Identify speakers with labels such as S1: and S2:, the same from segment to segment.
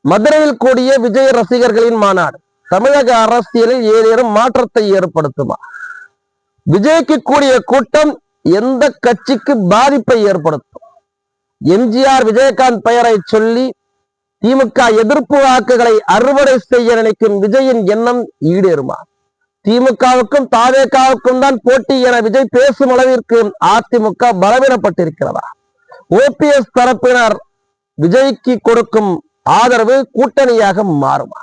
S1: மதுரையில் கூடிய விஜய் ரசிகர்களின் மாநாடு தமிழக அரசியலில் ஏதேனும் மாற்றத்தை ஏற்படுத்துமா? விஜய்க்கு கூடிய கூட்டம் எந்த கட்சிக்கு பாதிப்பை ஏற்படுத்தும்? எம்ஜிஆர் விஜயகாந்த் பெயரை சொல்லி திமுக எதிர்ப்பு வாக்குகளை அறுவடை செய்ய நினைக்கும் விஜயின் எண்ணம் ஈடேறுமா? திமுகவுக்கும் தாவேகாவுக்கும் தான் போட்டி என விஜய் பேசும் அளவிற்கு அதிமுக பலவீனப்பட்டிருக்கிறதா? ஓபிஎஸ் தரப்பினர் விஜய்க்கு கொடுக்கும் ஆதரவு கூட்டணியாக மாறுமா?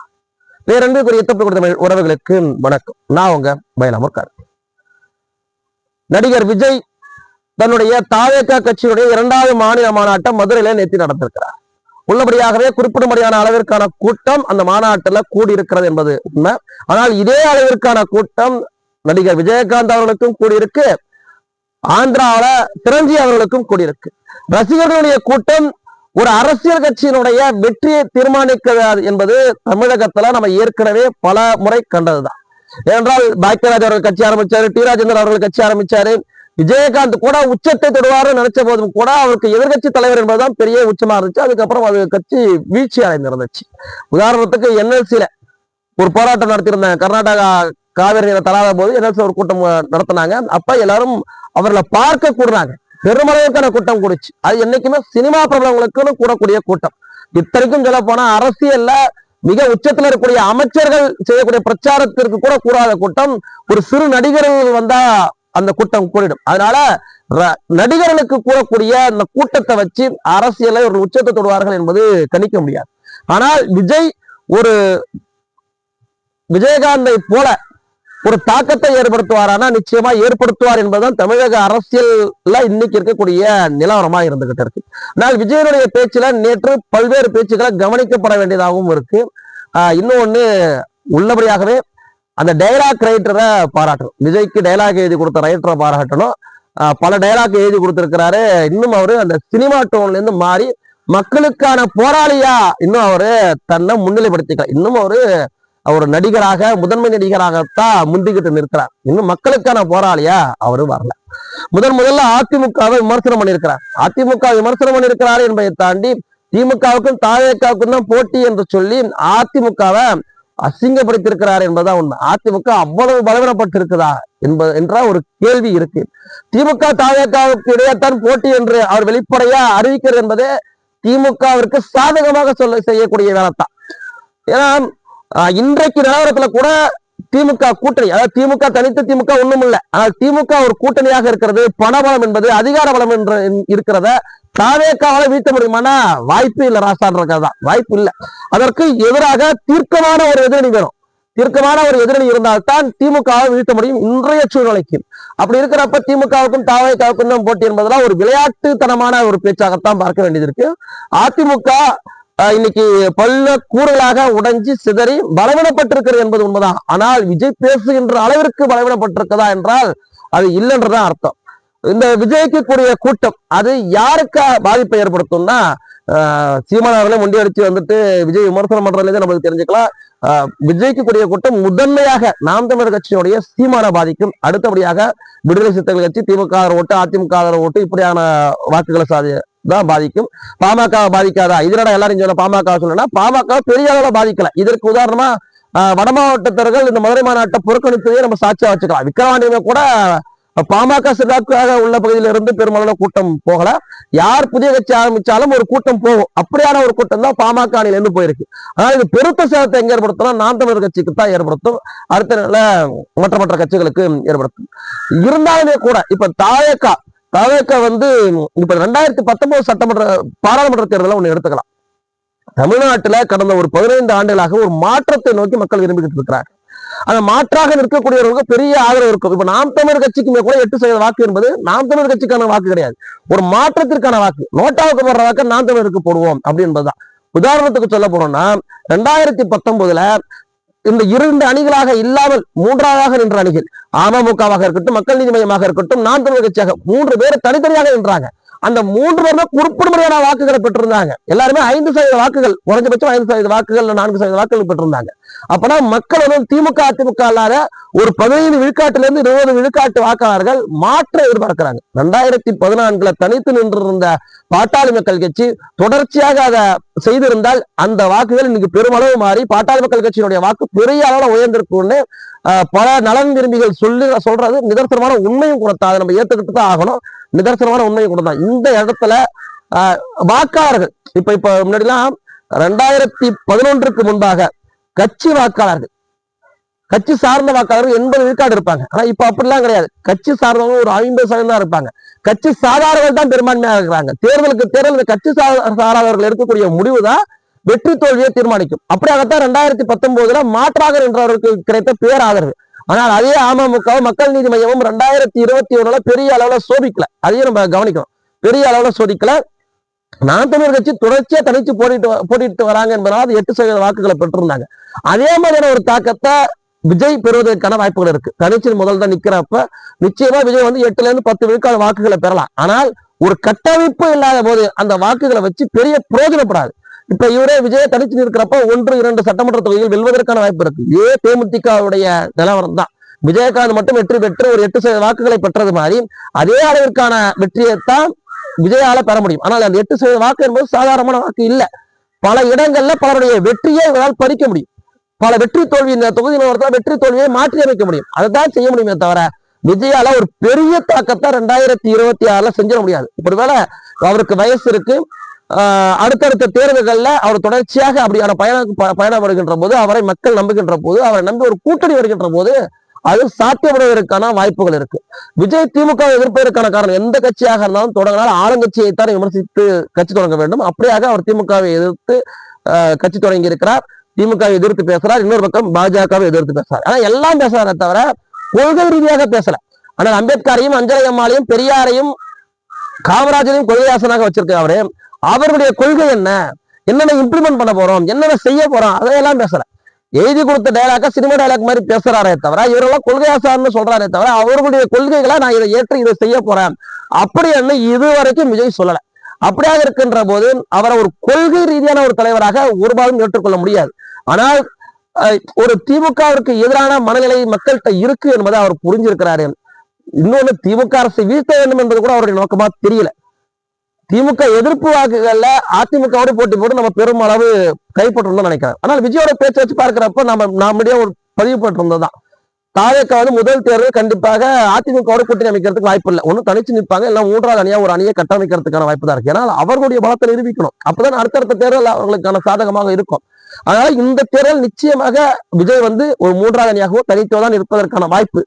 S1: பேரன்புக்குரிய கொடுத்த உறவுகளுக்கு வணக்கம். நான் உங்க பைலாமூர். நடிகர் விஜய் தன்னுடைய தாவேகா கட்சியுடைய 2வது மாநில மாநாட்டை மதுரையில நேற்று நடந்திருக்கிறார். உள்ளபடியாகவே குறிப்பிடும்படியான அளவிற்கான கூட்டம் அந்த மாநாட்டில் கூடியிருக்கிறது என்பது உண்மை. ஆனால் இதே அளவிற்கான கூட்டம் நடிகர் விஜயகாந்த் அவர்களுக்கும் கூடியிருக்கு, ஆந்திராவில சிரஞ்சீவி அவர்களுக்கும் கூடியிருக்கு. ரசிகர்களுடைய கூட்டம் ஒரு அரசியல் கட்சியினுடைய வெற்றியை தீர்மானிக்கிறது என்பது தமிழகத்துல நம்ம ஏற்கனவே பல முறை கண்டதுதான். ஏனென்றால் பாக்கியராஜ் அவர்கள் கட்சி ஆரம்பிச்சாரு, டி ராஜேந்தர் அவர்கள் கட்சி ஆரம்பிச்சாரு, விஜயகாந்த் கூட உச்சத்தை தொடுவாரு நினைச்ச போதும் கூட அவருக்கு எதிர்கட்சி தலைவர் என்பதுதான் பெரிய உச்சமா இருந்துச்சு. அதுக்கப்புறம் அது கட்சி வீழ்ச்சி அடைந்திருந்துச்சு. உதாரணத்துக்கு என்எல்சியில ஒரு போராட்டம் நடத்தியிருந்தாங்க. கர்நாடகா காவிரி நீரை தராத போது என்எல்சி ஒரு கூட்டம் நடத்தினாங்க. அப்ப எல்லாரும் அவர்களை பார்க்க கூடுறாங்க. பெருமளவுக்கான கூட்டம் கூடுச்சு. அது என்னைக்குமே சினிமா பிரபலங்களுக்குன்னு கூடக்கூடிய கூட்டம். இத்தனைக்கும் சொல்ல போனா அரசியல்ல மிக உச்சத்துல இருக்கக்கூடிய அமைச்சர்கள் செய்யக்கூடிய பிரச்சாரத்திற்கு கூட கூடாத கூட்டம் ஒரு சிறு நடிகர்கள் வந்தா அந்த கூட்டம் கூடிடும். அதனால நடிகர்களுக்கு கூடக்கூடிய அந்த கூட்டத்தை வச்சு அரசியலை ஒரு உச்சத்தை தொடுவார்கள் என்பது கணிக்க முடியாது. ஆனால் விஜய் ஒரு விஜயகாந்தை போல ஒரு தாக்கத்தை ஏற்படுத்துவாரானா நிச்சயமா ஏற்படுத்துவார் என்பதுதான் தமிழக அரசியல்ல இன்னைக்கு இருக்கக்கூடிய நிலவரமா இருந்துகிட்டு இருக்கு. ஆனால் விஜயனுடைய பேச்சுல நேற்று பல்வேறு பேச்சுக்களை கவனிக்கப்பட வேண்டியதாகவும் இருக்கு. இன்னொன்னு உள்ளபடியாகவே அந்த டைலாக் ரைட்டரை பாராட்டணும். விஜய்க்கு டைலாக் எழுதி கொடுத்த ரைட்டரை பாராட்டணும். பல டைலாக் எழுதி கொடுத்திருக்கிறாரு. இன்னும் அவரு அந்த சினிமா டோன்ல இருந்து மாறி மக்களுக்கான போராளியா இன்னும் அவரு தன்னை முன்னிலைப்படுத்திக்கலாம். இன்னும் அவரு ஒரு நடிகராக முதன்மை நடிகராகத்தான் முந்திக்கிட்டு நிற்கிறார். இன்னும் மக்களுக்கான போராளியா அவரு வரல. முதல்ல அதிமுகவை விமர்சனம் பண்ணியிருக்கிறார். அதிமுக விமர்சனம் பண்ணியிருக்கிறார் என்பதை தாண்டி திமுகவுக்கும் தாவேகாவுக்கும் தான் போட்டி என்று சொல்லி அதிமுகவை அசிங்கப்படுத்தியிருக்கிறார் என்பதுதான் உண்மை. அதிமுக அவ்வளவு பலவீனப்பட்டு இருக்குதா என்ற ஒரு கேள்வி இருக்கு. திமுக தாவேகாவுக்கு இடையேத்தான் போட்டி என்று அவர் வெளிப்படையா அறிவிக்கிறது என்பதே திமுகவிற்கு சாதகமாக செய்யக்கூடிய வேலைத்தான். ஏன்னா இன்றைக்கு நிலவரத்துல கூட திமுக கூட்டணி, அதாவது திமுக தனித்து திமுக ஒண்ணும் இல்லை, ஆனால் திமுக ஒரு கூட்டணியாக இருக்கிறது. பணபலம் என்பது அதிகார பலம் என்று இருக்கிறத தாவேகாவால வீழ்த்த முடியுமானா வாய்ப்பு இல்லை. ராசான்றதான் வாய்ப்பு இல்லை. அதற்கு எதிராக தீர்க்கமான ஒரு எதிரணி வேணும். தீர்க்கமான ஒரு எதிரணி இருந்தால்தான் திமுகவை வீழ்த்த முடியும் இன்றைய சூழ்நிலைக்கு. அப்படி இருக்கிறப்ப திமுகவுக்கும் தாவேகாவுக்கும் தான் போட்டி என்பதெல்லாம் ஒரு விளையாட்டுத்தனமான ஒரு பேச்சாகத்தான் பார்க்க வேண்டியது இருக்கு. அதிமுக இன்னைக்கு பல்ல கூறுகளாக உடைஞ்சி சிதறி பலவீனப்பட்டிருக்கிறது என்பது உண்மைதான். ஆனால் விஜய் பேசுகின்ற அளவிற்கு பலவீனப்பட்டிருக்கதா என்றால் அது இல்லைன்றதான் அர்த்தம். இந்த விஜய்க்கு கூடிய கூட்டம் அது யாருக்கு பாதிப்பை ஏற்படுத்தும்னா, சீமான் அவர்களே முண்டியடிச்சு வந்துட்டு விஜய் விமர்சனம் பண்றதுலேருந்து நம்மளுக்கு தெரிஞ்சுக்கலாம். விஜய்க்கு கூடிய கூட்டம் முதன்மையாக நாம் தமிழர் கட்சியினுடைய சீமான பாதிக்கும். அடுத்தபடியாக விடுதலை சிறுத்தைகள் கட்சி, திமுக ஓட்டு, அதிமுக ஓட்டு, இப்படியான வாக்குகளை தான் பாதிக்கும். பாமக பாதிக்காதா? இதனோட எல்லாரும் சொல்ல பாமக சொல்லணும்னா பாமக பெரிய அளவுல பாதிக்கல. இதற்கு உதாரணமா வட மாவட்டத்தர்கள் இந்த மதுரை மாநாட்டை புறக்கணிப்பதே நம்ம சாட்சியா வச்சுக்கலாம். விக்கிரவாண்டியில கூட பாமக சிறாக்காக உள்ள பகுதியில இருந்து பெருமளவு கூட்டம் போகல. யார் புதிய கட்சி ஆரம்பிச்சாலும் ஒரு கூட்டம் போகும். அப்படியான ஒரு கூட்டம் தான் பாமக அணியில இருந்து போயிருக்கு. ஆனால் இது பெருத்த சேதத்தை எங்க ஏற்படுத்தலாம்? நாம் தமிழர் கட்சிக்கு தான் ஏற்படுத்தும். அடுத்த நிலை மற்ற கட்சிகளுக்கு ஏற்படுத்தும். இருந்தாலுமே கூட இப்ப தாவேகா வந்து இப்ப 2019 சட்டமன்ற பாராளுமன்ற தேர்தலை ஒண்ணு எடுத்துக்கலாம். தமிழ்நாட்டுல கடந்த ஒரு 15 ஆண்டுகளாக ஒரு மாற்றத்தை நோக்கி மக்கள் விரும்பிக்கிட்டு இருக்கிறாங்க. அந்த மாற்றாக நிற்கக்கூடியவர்களுக்கு பெரிய ஆதரவு இருக்கும். இப்ப நாம் தமிழர் கட்சிக்குமே கூட 8% வாக்கு என்பது நாம் தமிழர் கட்சிக்கான வாக்கு கிடையாது, ஒரு மாற்றத்திற்கான வாக்கு. நோட்டாவுக்கு போடுற வாக்கு நாம் தமிழருக்கு போடுவோம் அப்படி என்பதுதான். உதாரணத்துக்கு சொல்ல போனோம்னா 2019 இந்த 2 அணிகளாக இல்லாமல் 3ஆக நின்ற அணிகள் அமமுகவாக இருக்கட்டும், மக்கள் நீதி மையமாக இருக்கட்டும், நாம் தமிழர் கட்சியாக 3 பேர் தனித்தனியாக நின்றாங்க. அந்த 3 பேருமே குறிப்பிடும்படியான வாக்குகளை பெற்றிருந்தாங்க. எல்லாருமே 5% வாக்குகள், குறைஞ்சபட்சம் 5% வாக்குகள், 4% வாக்குகள் பெற்றிருந்தாங்க. அப்பனா மக்கள் வந்து திமுக அதிமுக அல்லாத ஒரு 15 விழுக்காட்டிலிருந்து 20 விழுக்காட்டு வாக்காளர்கள் மாற்ற எதிர்பார்க்கிறாங்க. 2014 தனித்து நின்றிருந்த பாட்டாளி மக்கள் கட்சி தொடர்ச்சியாக அதை செய்திருந்தால் அந்த வாக்குகள் இன்னைக்கு பெருமளவு மாறி பாட்டாளி மக்கள் கட்சியினுடைய வாக்கு பெரிய அளவுல உயர்ந்திருக்கும்னு பல நலன் விரும்பிகள் சொல்றது நிதர்சனமான உண்மையும் கொடுத்தா, அதை நம்ம ஏத்துக்கிட்டு தான் ஆகணும். நிதர்சனமான உண்மையும் கொடுத்தா இந்த இடத்துல வாக்காளர்கள் இப்ப முன்னாடிலாம் 2011 முன்பாக கட்சி வாக்காளர்கள், கட்சி சார்ந்த வாக்காளர்கள் 80 விழுக்காடு இருப்பாங்க. ஆனா இப்ப அப்படிலாம் கிடையாது. கட்சி சார்ந்தவங்க ஒரு 50% தான் இருப்பாங்க. கட்சி சாதாரணர்கள் தான் பெரும்பான்மையாக இருக்கிறாங்க. தேர்தல் கட்சி சாராதவர்கள் எடுக்கக்கூடிய முடிவு தான் வெற்றி தோல்வியை தீர்மானிக்கும். அப்படியாகத்தான் 2019 மாற்றாக நின்றவர்களுக்கு கிடைத்த பேராதரவு. ஆனால் அதே அமமுக மக்கள் நீதி மையமும் 2021 பெரிய அளவுல சோதிக்கல. அதையும் நம்ம கவனிக்கணும். பெரிய அளவுல சோதிக்கல. நாம் தமிழர் கட்சி தொடர்ச்சியா தனிச்சு போட்டிட்டு வராங்க என்பதனால 8% வாக்குகளை பெற்றிருந்தாங்க. அதே மாதிரியான ஒரு தாக்கத்தை விஜய் பெறுவதற்கான வாய்ப்புகள் இருக்கு. தனிச்சு முதல் தான் நிக்கிறப்ப நிச்சயமா விஜய் வந்து 8ல இருந்து 10 விழுக்காடு வாக்குகளை பெறலாம். ஆனால் ஒரு கட்டமைப்பு இல்லாத போது அந்த வாக்குகளை வச்சு பெரிய பிரயோஜனப்படாது. இப்ப இவரே விஜய் தனிச்சு நிற்கிறப்ப 1-2 சட்டமன்ற தொகுதிகள் வெல்வதற்கான வாய்ப்பு இருக்கு. தேமுதிகவுடைய நிலவரம் தான். விஜயகாந்த் மட்டும் வெற்றி பெற்று ஒரு 8% வாக்குகளை பெற்றது மாதிரி அதே அளவிற்கான வெற்றியைத்தான் விஜயால பெற முடியும். ஆனால் அந்த 8% வாக்கு என்பது சாதாரணமான வாக்கு இல்ல. பல இடங்கள்ல பலருடைய வெற்றியை இவரால் பறிக்க முடியும். பல வெற்றி தோல்வி இந்த தொகுதியில் வெற்றி தோல்வியை மாற்றி அமைக்க முடியும். அதைத்தான் செய்ய முடியுமே தவிர விஜயால ஒரு பெரிய தாக்கத்தை 2026 செஞ்சிட முடியாது. ஒருவேளை அவருக்கு வயசு இருக்கு, அடுத்தடுத்த தேர்தல்கள்ல அவர் தொடர்ச்சியாக அப்படியான பயணம் வருகின்ற போது, அவரை மக்கள் நம்புகின்ற போது, அவரை நம்பி ஒரு கூட்டணி வருகின்ற போது அது சாத்தியப்படுவதற்கான வாய்ப்புகள் இருக்கு. விஜய் திமுக எதிர்ப்பதற்கான காரணம் எந்த கட்சியாக இருந்தாலும் தொடங்கினால் ஆளுங்கட்சியைத்தான் விமர்சித்து கட்சி தொடங்க வேண்டும். அப்படியாக அவர் திமுகவை எதிர்த்து கட்சி தொடங்கி இருக்கிறார். திமுகவை எதிர்த்து பேசுறார். இன்னொரு பக்கம் பாஜகவை எதிர்த்து பேசுறார். ஆனா எல்லாம் பேசுறாரே தவிர கொள்கை ரீதியாக பேசல. ஆனால் அம்பேத்கரையும் அஞ்சலை அம்மாளையும் பெரியாரையும் காமராஜரையும் கொள்கையாசனாக வச்சிருக்க அவரு அவருடைய கொள்கை என்னென்ன இம்ப்ளிமெண்ட் பண்ண போறோம், என்னென்ன செய்ய போறோம், அதையெல்லாம் பேசல. எழுதி கொடுத்த டைலாக்கா சினிமா டைலாக் மாதிரி பேசுறாரே தவிர இவரெல்லாம் கொள்கையாசார்னு சொல்றாரே தவிர அவர்களுடைய கொள்கைகளை நான் இதை ஏற்று இதை செய்ய போறேன் அப்படி இதுவரைக்கும் விஜய் சொல்லல. அப்படியாக இருக்கின்ற போது அவரை ஒரு கொள்கை ரீதியான ஒரு தலைவராக ஒருபாலும் ஏற்றுக்கொள்ள முடியாது. ஆனால் ஒரு திமுகவிற்கு எதிரான மனநிலை மக்கள்கிட்ட இருக்கு என்பதை அவர் புரிஞ்சிருக்கிறாரு. இன்னொன்னு, திமுக அரசை வீழ்த்த வேண்டும் என்பது கூட அவருடைய நோக்கமா தெரியல. திமுக எதிர்ப்பு வாக்குகள்ல அதிமுகவோடு போட்டி போட்டு நம்ம பெருமளவு கைப்பற்றணும்னு நினைக்கிறேன். ஆனால் விஜயோட பேச்சை வச்சு பார்க்கிறப்ப நம்முடைய ஒரு பதிவு போட்டிருந்ததுதான் தாவேக்கா முதல் தேர்தல் கண்டிப்பாக அதிமுகவோட கூட்டணி அமைக்கிறதுக்கு வாய்ப்பு இல்லை. ஒன்னும் தனிச்சு நிற்பாங்க, இல்லை 3வது அணியா ஒரு அணியை கட்டமைக்கிறதுக்கான வாய்ப்பு தான் இருக்கு. ஏன்னா அவர்களுடைய பலத்தை நிரூபிக்கணும். அப்பதான் அடுத்தடுத்த தேர்தல் அவர்களுக்கான சாதகமாக இருக்கும். அதனால இந்த தேர்தல் நிச்சயமாக விஜய் ஒரு 3வது அணியாகவோ தனித்தோ தான் இருப்பதற்கான வாய்ப்பு.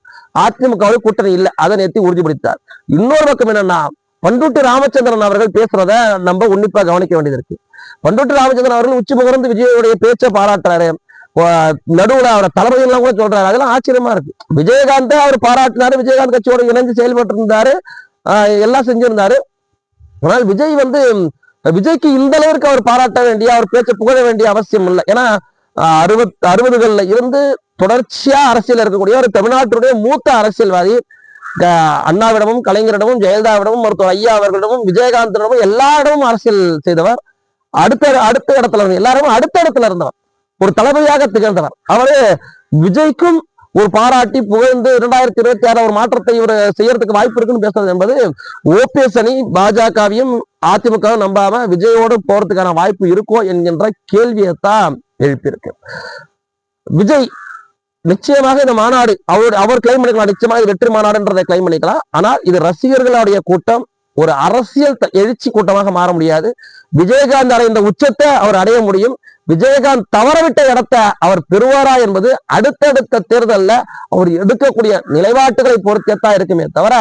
S1: அதிமுகவோட கூட்டணி இல்லை, அதை நேர்த்தி உறுதிப்படுத்தார். இன்னொரு பக்கம் என்னன்னா, பண்ருட்டி ராமச்சந்திரன் அவர்கள் பேசுறத நம்ம உன்னிப்பா கவனிக்க வேண்டியது இருக்கு. பண்ருட்டி ராமச்சந்திரன் அவர்கள் உச்சி முகர்ந்து விஜயோடைய பேச்சை பாராட்டுறாரு. நடுவுல அவரை தளபதி எல்லாம் கூட சொல்றாரு. அதெல்லாம் ஆச்சரியமா இருக்கு. விஜயகாந்த் அவர் பாராட்டினாரு, விஜயகாந்த் கட்சியோட இணைந்து செயல்பட்டு இருந்தாரு, எல்லாம் செஞ்சிருந்தாரு. ஆனால் விஜய்க்கு இந்த அளவிற்கு அவர் பாராட்ட வேண்டிய, அவர் பேச்சை புகழ வேண்டிய அவசியம் இல்லை. ஏன்னா 60களில் இருந்து தொடர்ச்சியா அரசியல் இருக்கக்கூடிய ஒரு தமிழ்நாட்டுடைய மூத்த அரசியல்வாதி. அண்ணாவிடமும் கலைஞரிடமும் ஜெயலலிதாவிடமும் மருத்துவர் ஐயா அவர்களிடமும் விஜயகாந்திடமும் எல்லா இடமும் அரசியல் செய்தவர். அடுத்த இடத்துல எல்லாரும் அடுத்த இடத்துல இருந்தவர், ஒரு தளபதியாக திகழ்ந்தவர். அவரு விஜய்க்கும் ஒரு பாராட்டி புகழ்ந்து 2026 ஒரு மாற்றத்தை இவர் செய்யறதுக்கு வாய்ப்பு இருக்குன்னு பேசுறது என்பது ஓபிஎஸ் அணி பாஜகவையும் அதிமுகவும் நம்பாம விஜயோடு போறதுக்கான வாய்ப்பு இருக்கோ என்கின்ற கேள்வியைத்தான் எழுப்பியிருக்கு. விஜய் நிச்சயமாக இந்த மாநாடு அவர் கிளைம் பண்ணிக்கலாம். நிச்சயமாக வெற்றி மாநாடுன்றதை கிளைம் பண்ணிக்கலாம். ஆனால் இது ரசிகர்களுடைய கூட்டம், ஒரு அரசியல் எழுச்சி கூட்டமாக மாற முடியாது. விஜயகாந்த் அடைந்த உச்சத்தை அவர் அடைய முடியும். விஜயகாந்த் தவறவிட்ட இடத்தை அவர் பெறுவாரா என்பது அடுத்தடுத்த தேர்தலில் அவர் எடுக்கக்கூடிய நிலைப்பாட்டுகளை பொறுத்தேத்தான் இருக்குமே தவிர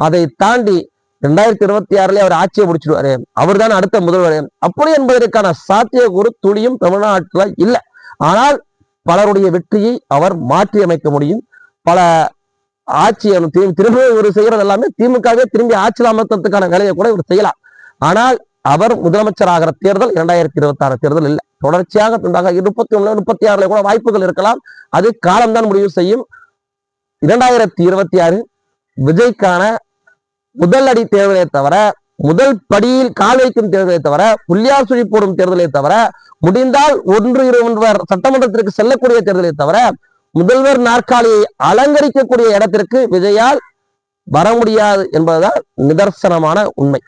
S1: அதை தாண்டி 2026 அவர் ஆட்சியை முடிச்சிடுவாரு, அவர் தான் அடுத்த முதல்வர் அப்படி என்பதற்கான சாத்தியக்கூறு துளியும் தமிழ்நாட்டுல இல்லை. ஆனால் பலருடைய வெற்றியை அவர் மாற்றி அமைக்க முடியும். பல ஆட்சியை திரும்ப இவர் செய்யறது எல்லாமே திமுகவே திரும்பி ஆட்சி அமைக்கிறதுக்கான வேலையை கூட இவர் செய்யலாம். ஆனால் அவர் முதலமைச்சர் ஆகிற தேர்தல் 2026 தேர்தல் இல்லை. தொடர்ச்சியாக 31, 36 கூட வாய்ப்புகள் இருக்கலாம். அது காலம்தான் முடிவு செய்யும். 2026 விஜய்க்கான முதல் அடி தேர்தலை தவிர முதல் படியில் கால் வைக்கும் தேர்தலை தவிர, புள்ளியார் சுழி போடும் தேர்தலை தவிர, முடிந்தால் 1-2 சட்டமன்றத்திற்கு செல்லக்கூடிய தேர்தலை தவிர, முதல்வர் நாற்காலியை அலங்கரிக்கக்கூடிய இடத்திற்கு விஜயால் வர முடியாது என்பதுதான் நிதர்சனமான உண்மை.